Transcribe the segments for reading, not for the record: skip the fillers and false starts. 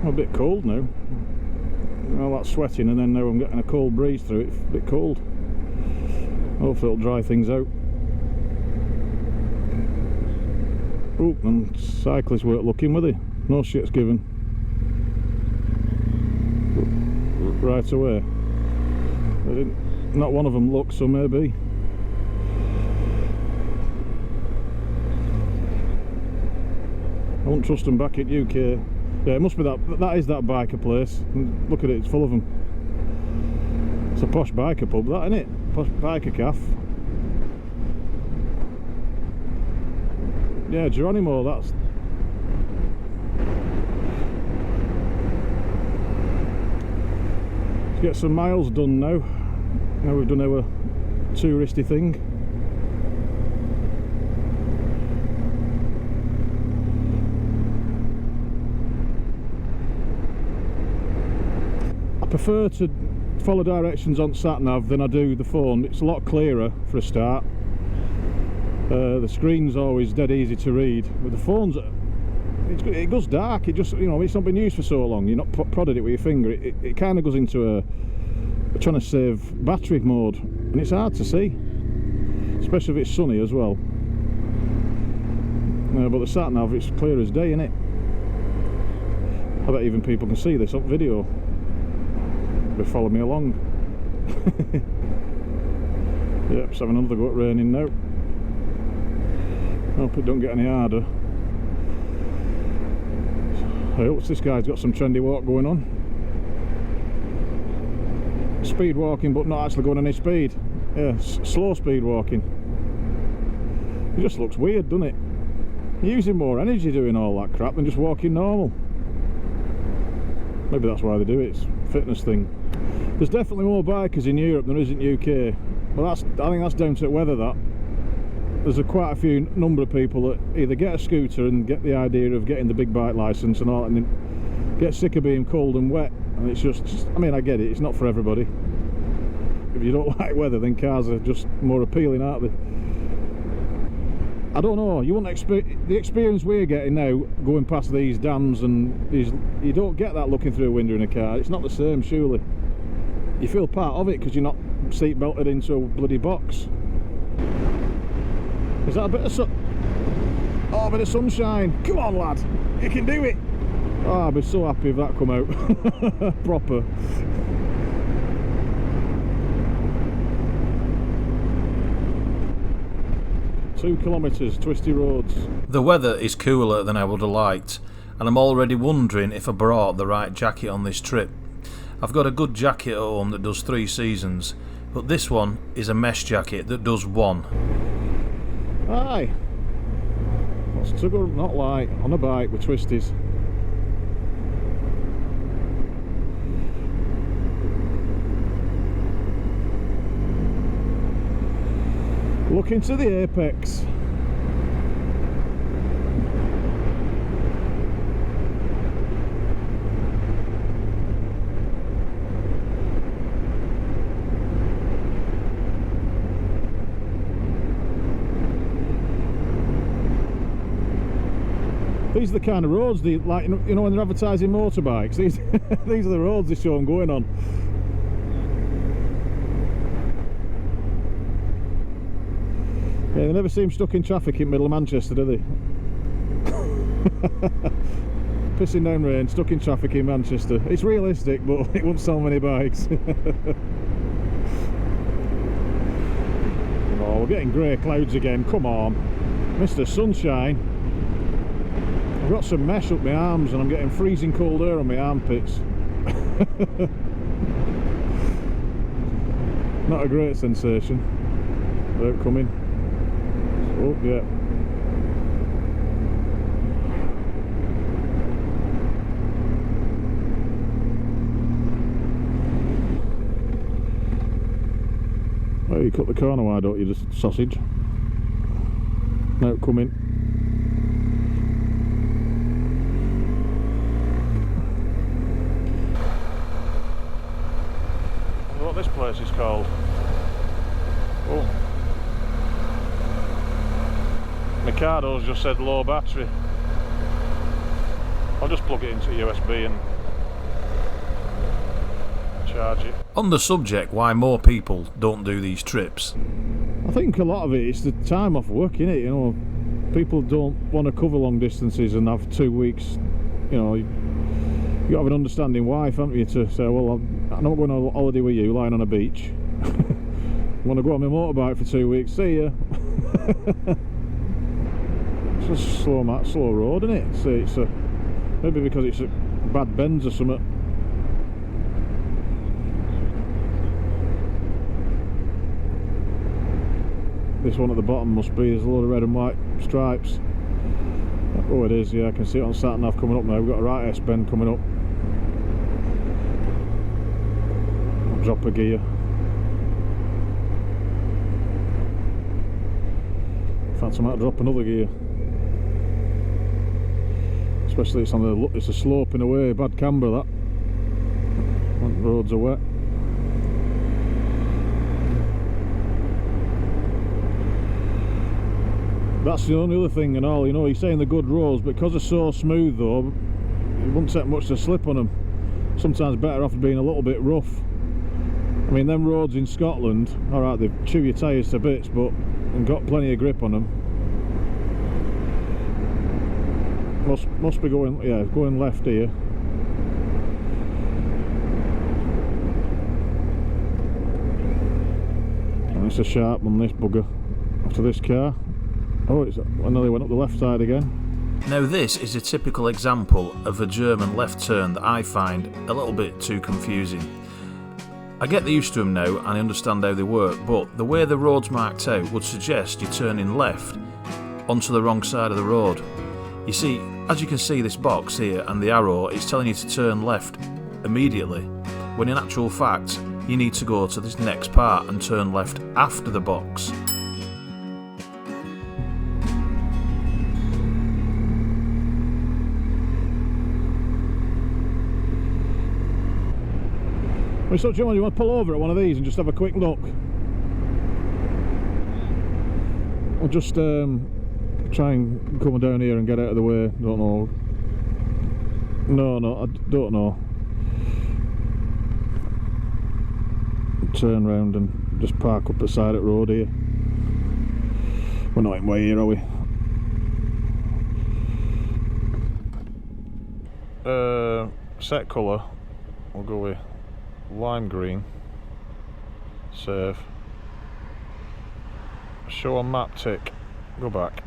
I'm a bit cold now. All that sweating, and then now I'm getting a cold breeze through it. It's a bit cold. Hopefully it'll dry things out. Oh, and cyclists weren't looking, were they? No shit's given. Right away. They didn't. Not one of them looked, so maybe. I won't trust them back at UK. Yeah, it must be that. That is that biker place. Look at it, it's full of them. It's a posh biker pub, that, isn't it? Posh biker cafe. Yeah, Geronimo, that's... Let's get some miles done now. Now we've done our touristy thing. I prefer to follow directions on sat-nav than I do the phone. It's a lot clearer for a start. The screen's always dead easy to read. With the phones, it goes dark. It just, you know, it's not been used for so long. You're not prodded it with your finger. It kind of goes into a trying to save battery mode, and it's hard to see, especially if it's sunny as well. But the sat-nav, it's clear as day, isn't it? I bet even people can see this on video. They follow me along. Yep, it's having another go at raining now. Hope it don't get any harder. I hope this guy's got some trendy walk going on. Speed walking, but not actually going any speed. Yeah, slow speed walking. It just looks weird, doesn't it? You're using more energy doing all that crap than just walking normal. Maybe that's why they do it. It's a fitness thing. There's definitely more bikers in Europe than there is in UK. Well, I think that's down to the weather. That there's quite a few number of people that either get a scooter and get the idea of getting the big bike license and all, and then get sick of being cold and wet. And it's just, I mean, I get it. It's not for everybody. If you don't like weather, then cars are just more appealing, aren't they? I don't know. You wouldn't expect the experience we're getting now, going past these dams, and you don't get that looking through a window in a car. It's not the same, surely. You feel part of it because you're not seat belted into a bloody box. Is that a bit of a bit of sunshine? Come on, lad, you can do it. Oh, I'd be so happy if that come out proper. Two kilometres, twisty roads. The weather is cooler than I would have liked, and I'm already wondering if I brought the right jacket on this trip. I've got a good jacket at home that does 3 seasons, but this one is a mesh jacket that does 1. Aye. What's to go not like on a bike with twisties? Look into the apex. These are the kind of roads they like, you know, when they're advertising motorbikes. These are the roads they show them going on. Yeah, they never seem stuck in traffic in middle of Manchester, do they? Pissing down rain, stuck in traffic in Manchester. It's realistic, but it won't sell many bikes. Oh, we're getting grey clouds again. Come on, Mr. Sunshine. I've got some mesh up my arms and I'm getting freezing cold air on my armpits. Not a great sensation. They're coming. Oh, yeah. Well, you cut the corner, why don't you, just sausage? No, coming. What this place is called? Oh. Micado's just said low battery. I'll just plug it into USB and charge it. On the subject, why more people don't do these trips? I think a lot of it is the time off work, innit? You know, people don't want to cover long distances and have 2 weeks. You know, you got to have an understanding wife, haven't you, to say, well, I'm not going on a holiday with you lying on a beach. I want to go on my motorbike for 2 weeks. See ya. It's a slow road, isn't it? It's maybe because it's a bad bends or something. This one at the bottom must be, there's a load of red and white stripes. Oh, it is, yeah, I can see it on sat nav coming up now. We've got a right S bend coming up. I'll drop a gear. In fact, I might drop another gear. Especially it's a sloping away, bad camber that. The roads are wet. That's the only other thing and all, you know, you're saying the good roads, but because they're so smooth though, you wouldn't take much to slip on them. Sometimes better off being a little bit rough. I mean, them roads in Scotland, alright, they chew your tyres to bits, but and got plenty of grip on them. Must be going, yeah, going left here. And it's a sharp one, this bugger, after this car. Oh, I nearly went up the left side again. Now this is a typical example of a German left turn that I find a little bit too confusing. I get used to them now and I understand how they work, but the way the road's marked out would suggest you're turning left onto the wrong side of the road. You see, as you can see this box here and the arrow, it's telling you to turn left immediately, when in actual fact you need to go to this next part and turn left after the box. So, John, you want to pull over at one of these and just have a quick look? Or just try and come down here and get out of the way? Don't know. No, I don't know. Turn round and just park up the side of the road here. We're not in way here, are we? Set colour, we'll go with lime green. Save. Show on map, tick. Go back,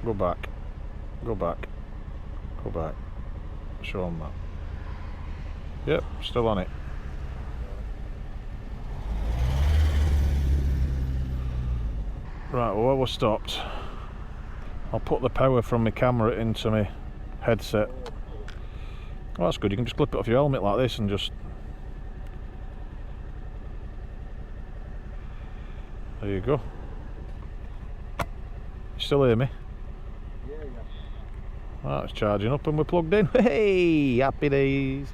go back, go back, go back. Show on map. Yep, still on it. Right, well, where we're stopped, I'll put the power from my camera into my headset. Oh, that's good, you can just clip it off your helmet like this and just... There you go. You still hear me? Yeah, yeah. Right, it's charging up and we're plugged in. Hey, happy days.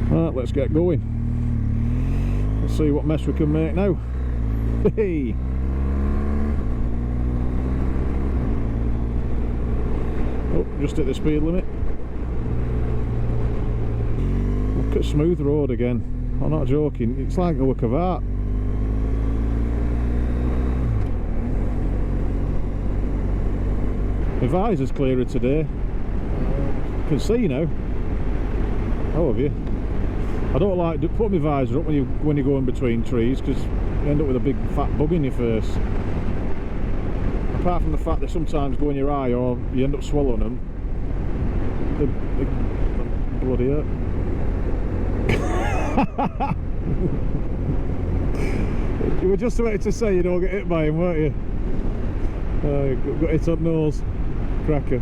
Right, let's get going. Let's see what mess we can make now. Hey. Oh, just at the speed limit. Look at smooth road again. I'm not joking, it's like a work of art. My visor's clearer today. You can see now. Oh, have you? I don't like to put my visor up when you go in between trees, because you end up with a big fat bug in your face. Apart from the fact they sometimes go in your eye or you end up swallowing them, they bloody hurt. You were just about to say you don't get hit by him, weren't you? Got hit on the nose. Cracker.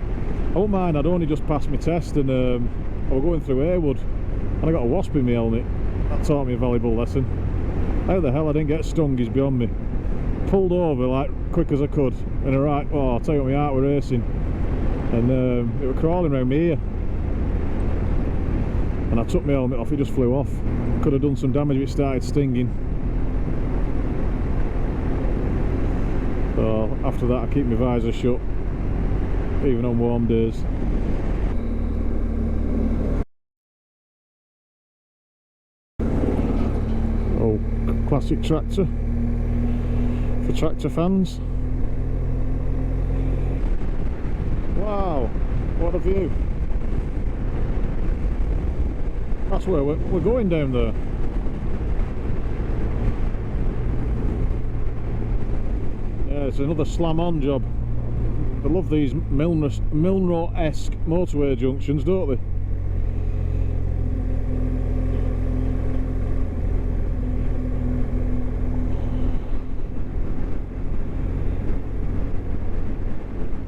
I won't mind, I'd only just passed my test and I was going through Haywood and I got a wasp in my helmet. That taught me a valuable lesson. How the hell I didn't get stung is beyond me. Pulled over like quick as I could and I'll tell you what, my heart were racing and it were crawling around my ear and I took my helmet off, it just flew off. Could have done some damage if it started stinging. So after that I keep my visor shut, even on warm days. Oh, classic tractor for tractor fans. Wow, what a view. That's where we're going down there. Yeah, it's another slam-on job. They love these Milnrow-esque motorway junctions, don't they?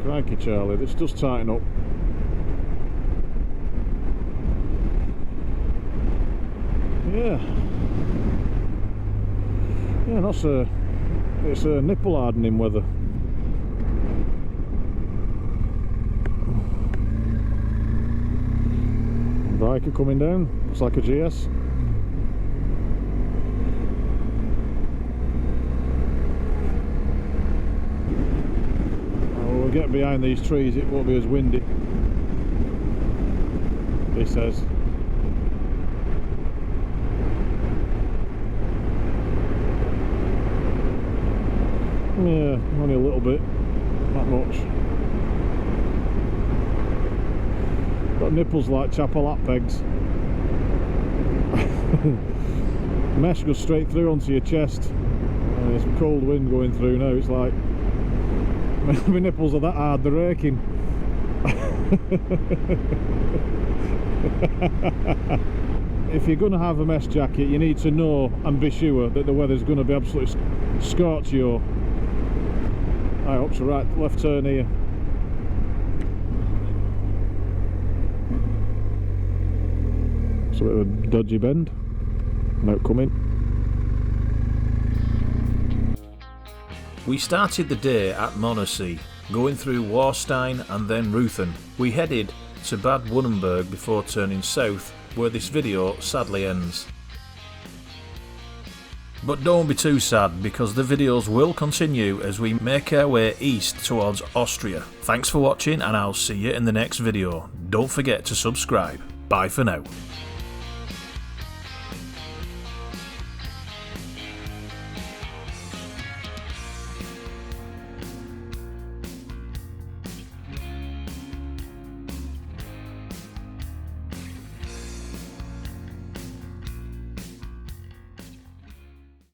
Crikey, Charlie, this does tighten up. Yeah, it's a nipple hardening weather. Biker coming down, looks like a GS. Oh, we'll get behind these trees, it won't be as windy, he says. Yeah, only a little bit, not much. Got nipples like chapel hat pegs. Mesh goes straight through onto your chest. There's some cold wind going through now, it's like my nipples are that hard, they're aching. If you're going to have a mesh jacket, you need to know and be sure that the weather's going to be absolutely scorchio. I hope so. Right, left turn here. It's a bit of a dodgy bend. Now coming. We started the day at Mohne, going through Warstein and then Ruthen. We headed to Bad Wurmberg before turning south, where this video sadly ends. But don't be too sad, because the videos will continue as we make our way east towards Austria. Thanks for watching, and I'll see you in the next video. Don't forget to subscribe. Bye for now.